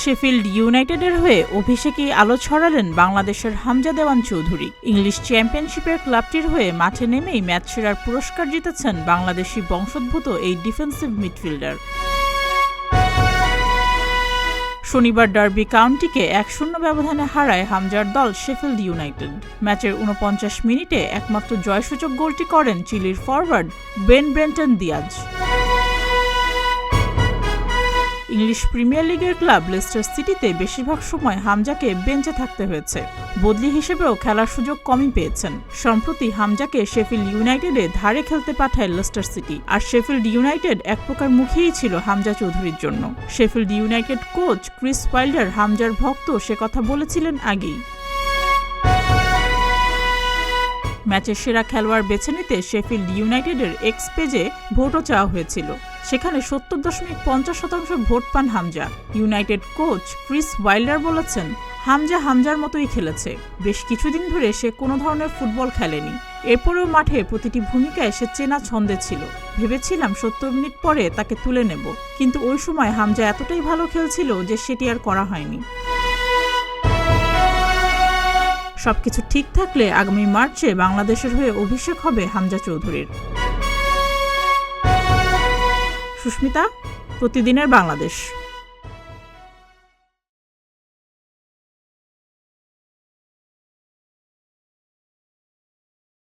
Sheffield ইউনাইটেডের হয়ে অভিষেকেই আলো ছড়ালেন বাংলাদেশের হামজা দেওয়ান চৌধুরী। ইংলিশ চ্যাম্পিয়নশিপের ক্লাবটির হয়ে মাঠে নেমেই ম্যাচ সেরার পুরস্কার জিতেছেন বাংলাদেশি বংশোদ্ভূত এই ডিফেন্সিভ মিডফিল্ডার। শনিবার ডার্বি কাউন্টিকে 1-0 ব্যবধানে হারায় হামজার দল শেফিল্ড ইউনাইটেড। ম্যাচের 49 মিনিটে একমাত্র জয়সূচক গোলটি করেন চিলির forward Ben Brendon Diaz. English premier লিগের ক্লাব লেস্টার সিটিতে বেশিরভাগ সময় হামজাকে বেঞ্চে থাকতে হয়েছে। বদলি হিসেবেও খেলার সুযোগ কমই পেয়েছেন। সম্প্রতি হামজাকে শেফিল্ড ইউনাইটেডে ধারে খেলতে পাঠায় লেস্টার সিটি, আর শেফিল্ড ইউনাইটেড এক প্রকার মুখেই ছিল হামজা চৌধুরীর জন্য। Sheffield United coach Chris welder হামজার ভক্ত, সে কথা বলেছিলেন আগেই। ম্যাচের সেরা খেলোয়াড় বেছে নিতে শেফিল্ড ইউনাইটেডের এক্স পেজে ভোটও চাওয়া হয়েছিল। সেখানে 70.50% ভোট পান Hamza. United coach Chris welder বলেছেন, হামজার মতোই খেলেছে। বেশ কিছুদিন ধরে সে কোনো ধরনের ফুটবল খেলেনি। এরপরেও মাঠে প্রতিটি ভূমিকায় সে চেনা ছন্দে ছিল। ভেবেছিলাম 70 মিনিট পরে তাকে তুলে নেব, কিন্তু ওই সময় হামজা এতটাই ভালো খেলছিল যে সেটি আর করা হয়নি। সবকিছু ঠিক থাকলে আগামী মার্চে বাংলাদেশের হয়ে অভিষেক হবে হামজা চৌধুরীর। সুস্মিতা, প্রতিদিনের বাংলাদেশ।